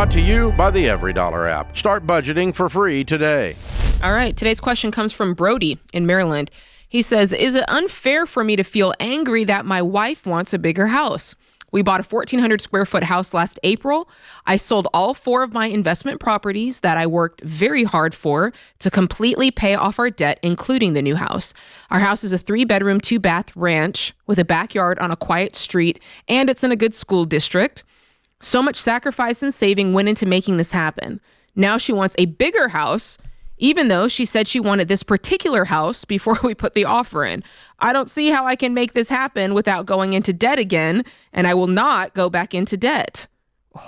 Brought to you by the Every Dollar app. Start budgeting for free today. All right. Today's question comes from Brody in Maryland. He says, is it unfair for me to feel angry that my wife wants a bigger house? We bought a 1,400 square foot house last April. I sold all 4 of my investment properties that I worked very hard for to completely pay off our debt, including the new house. Our house is a 3-bedroom, 2-bath ranch with a backyard on a quiet street, and it's in a good school district. So much sacrifice and saving went into making this happen. Now she wants a bigger house, even though she said she wanted this particular house before we put the offer in. I don't see how I can make this happen without going into debt again, and I will not go back into debt.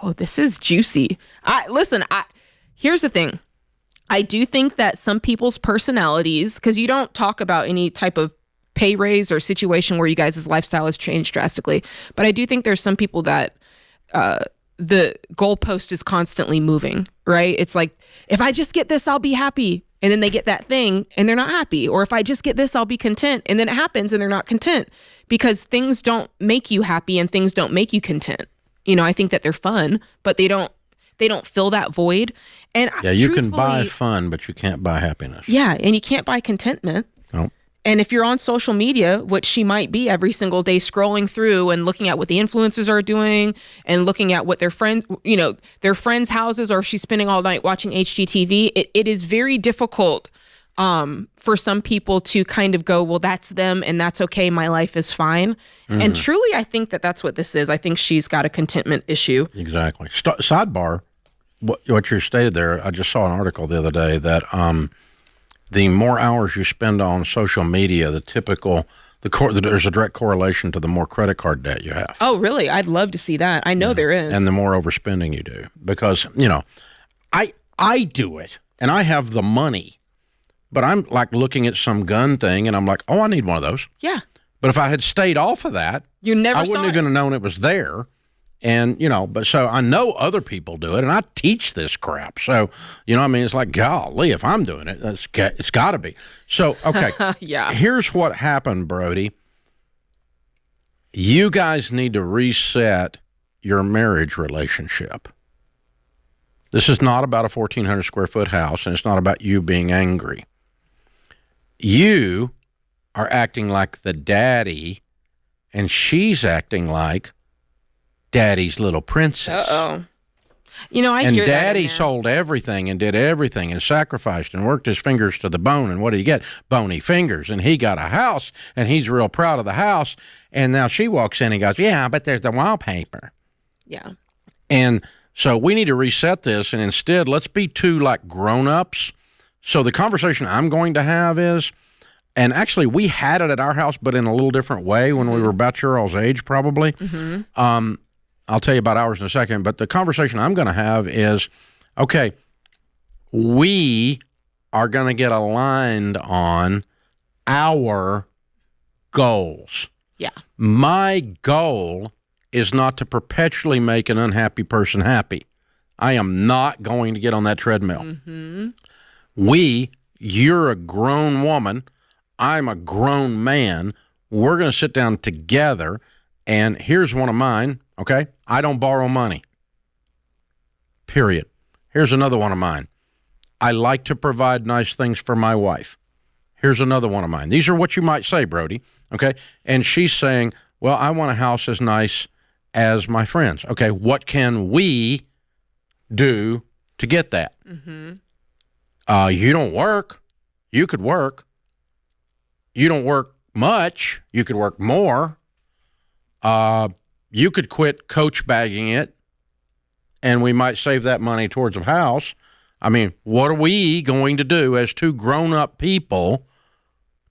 Oh, this is juicy. Here's the thing. I do think that some people's personalities, because you don't talk about any type of pay raise or situation where you guys' lifestyle has changed drastically, but I do think there's some people that the goalpost is constantly moving, right? It's like, if I just get this, I'll be happy. And then they get that thing and they're not happy. Or if I just get this, I'll be content. And then it happens and they're not content because things don't make you happy and things don't make you content. You know, I think that they're fun, but they don't fill that void. And yeah, you can buy fun, but you can't buy happiness. Yeah. And you can't buy contentment. Nope. And if you're on social media, which she might be every single day scrolling through and looking at what the influencers are doing and looking at what their friends, their friends' houses, or if she's spending all night watching HGTV, it is very difficult for some people to kind of go, well, that's them and that's okay. My life is fine. Mm-hmm. And truly, I think that that's what this is. I think she's got a contentment issue. Exactly. Sidebar, what you stated there, I just saw an article the other day that the more hours you spend on social media, there's a direct correlation to the more credit card debt you have. Oh, really? I'd love to see that. I know there is. And the more overspending you do. Because, I do it, and I have the money, but I'm like looking at some gun thing, and I'm like, oh, I need one of those. Yeah. But if I had stayed off of that, I wouldn't even have known it was there. And, but so I know other people do it, and I teach this crap. So, it's like, golly, if I'm doing it, it's got to be. So, okay. Yeah. Here's what happened, Brody. You guys need to reset your marriage relationship. This is not about a 1,400 square foot house, and it's not about you being angry. You are acting like the daddy, and she's acting like Daddy's little princess. Uh-oh. I hear that. And Daddy sold everything and did everything and sacrificed and worked his fingers to the bone. And what did he get? Bony fingers. And he got a house, and he's real proud of the house. And now she walks in and goes, yeah, but there's the wallpaper. Yeah. And so we need to reset this, and instead let's be two like grown-ups. So the conversation I'm going to have is, and actually we had it at our house, but in a little different way when we were about your all's age probably. Mm-hmm. I'll tell you about ours in a second, but the conversation I'm going to have is, okay, we are going to get aligned on our goals. Yeah. My goal is not to perpetually make an unhappy person happy. I am not going to get on that treadmill. Mm-hmm. You're a grown woman. I'm a grown man. We're going to sit down together, and here's one of mine. Okay? I don't borrow money. Period. Here's another one of mine. I like to provide nice things for my wife. Here's another one of mine. These are what you might say, Brody. Okay? And she's saying, well, I want a house as nice as my friends. Okay, what can we do to get that? Mm-hmm. You don't work. You could work. You don't work much. You could work more. You could quit coach bagging it, and we might save that money towards a house. I mean, what are we going to do as two grown-up people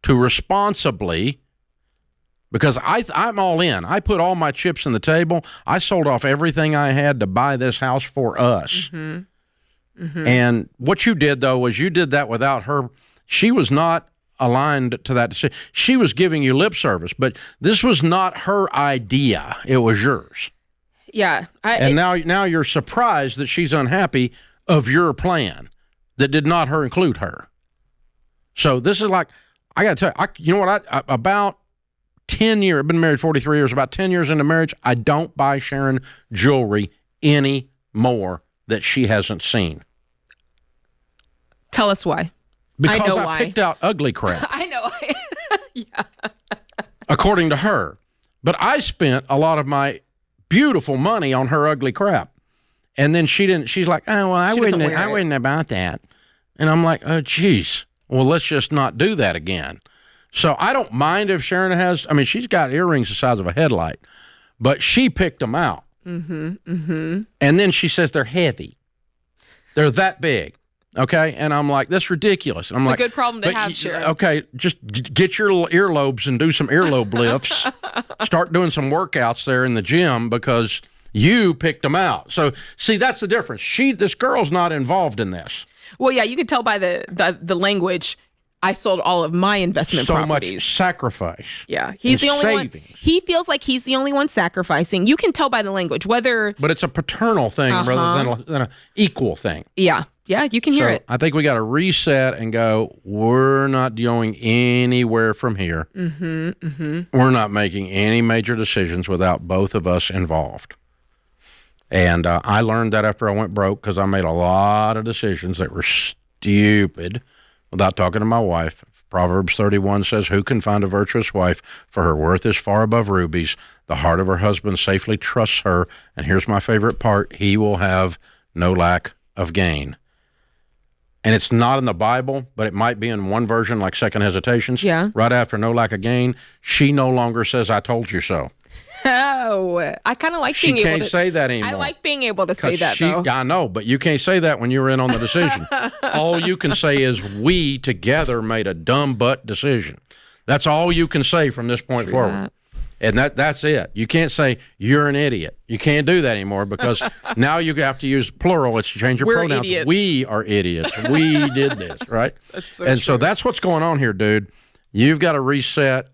to responsibly, because I'm all in. I put all my chips on the table. I sold off everything I had to buy this house for us. Mm-hmm. Mm-hmm. And what you did, though, was you did that without her. She was not aligned to that decision. She was giving you lip service, but this was not her idea. It was yours. Yeah. Now you're surprised that she's unhappy of your plan that did not include her. So this is like, I got to tell you, about 10 years, I've been married 43 years, about 10 years into marriage, I don't buy Sharon jewelry anymore that she hasn't seen. Tell us why. Because I know I why. picked out ugly crap. I know. Yeah. According to her. But I spent a lot of my beautiful money on her ugly crap. And then she's like, oh, well, I wouldn't about that. And I'm like, oh, geez. Well, let's just not do that again. So I don't mind if Sharon has, I mean, she's got earrings the size of a headlight, but she picked them out. And then she says they're heavy. They're that big. Okay. And I'm like, that's ridiculous. And I'm It's like, a good problem to have, Sharon. Okay. Just get your little earlobes and do some earlobe lifts. Start doing some workouts there in the gym because you picked them out. So see, that's the difference. This girl's not involved in this. Well, yeah, you can tell by the language. I sold all of my investment properties. So much sacrifice. Yeah, he's the only one. Savings. He feels like he's the only one sacrificing. You can tell by the language whether. But it's a paternal thing rather than an equal thing. Yeah, you can hear it. I think we got to reset and go, we're not going anywhere from here. We're not making any major decisions without both of us involved. And I learned that after I went broke because I made a lot of decisions that were stupid without talking to my wife. Proverbs 31 says, who can find a virtuous wife? For her worth is far above rubies. The heart of her husband safely trusts her. And here's my favorite part. He will have no lack of gain. And it's not in the Bible, but it might be in one version like Second Hesitations. Yeah. Right after no lack of gain, she no longer says, I told you so. Oh, I kind of like being able to. She can't say that anymore. I like being able to say that, though. I know, but you can't say that when you were in on the decision. All you can say is, we together made a dumb butt decision. That's all you can say from this point forward. And that's it. You can't say, you're an idiot. You can't do that anymore because now you have to use plural. Let's change your pronouns. Idiots. We are idiots. We did this, right? That's so and true. so that's what's going on here, dude. You've got to reset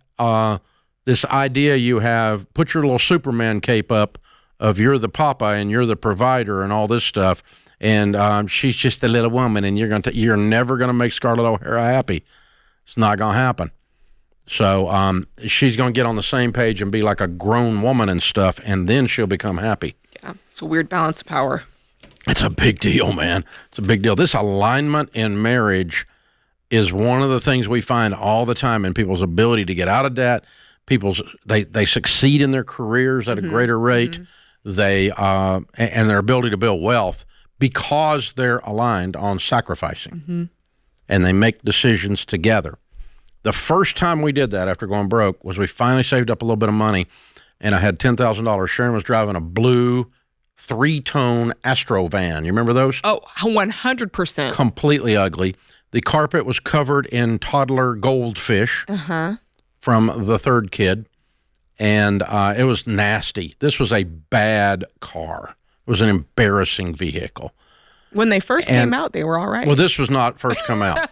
this idea you have. Put your little Superman cape up of you're the papa and you're the provider and all this stuff. And she's just a little woman and you're never going to make Scarlett O'Hara happy. It's not going to happen. So she's going to get on the same page and be like a grown woman and stuff, and then she'll become happy. Yeah, it's a weird balance of power. It's a big deal, man. It's a big deal. This alignment in marriage is one of the things we find all the time in people's ability to get out of debt. They succeed in their careers at a greater rate. They and their ability to build wealth because they're aligned on sacrificing, and they make decisions together. The first time we did that after going broke was we finally saved up a little bit of money, and I had $10,000. Sharon was driving a blue 3-tone Astro van. You remember those? Oh, 100%. Completely ugly. The carpet was covered in toddler goldfish from the third kid, and it was nasty. This was a bad car. It was an embarrassing vehicle. When they first came out, they were all right. Well, this was not first come out.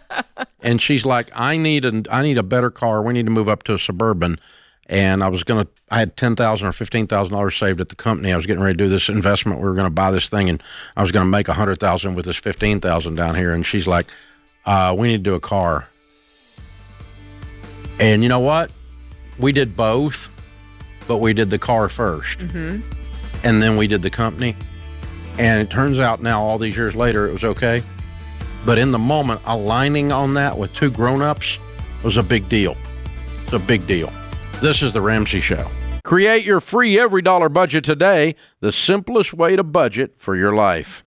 And she's like, I need a better car. We need to move up to a Suburban. And I had $10,000 or $15,000 saved at the company. I was getting ready to do this investment. We were going to buy this thing, and I was going to make $100,000 with this $15,000 down here. And she's like, we need to do a car. And you know what? We did both, but we did the car first. And then we did the company. And it turns out now, all these years later, it was okay. But in the moment, aligning on that with two grown-ups was a big deal. It's a big deal. This is The Ramsey Show. Create your free every dollar budget today, the simplest way to budget for your life.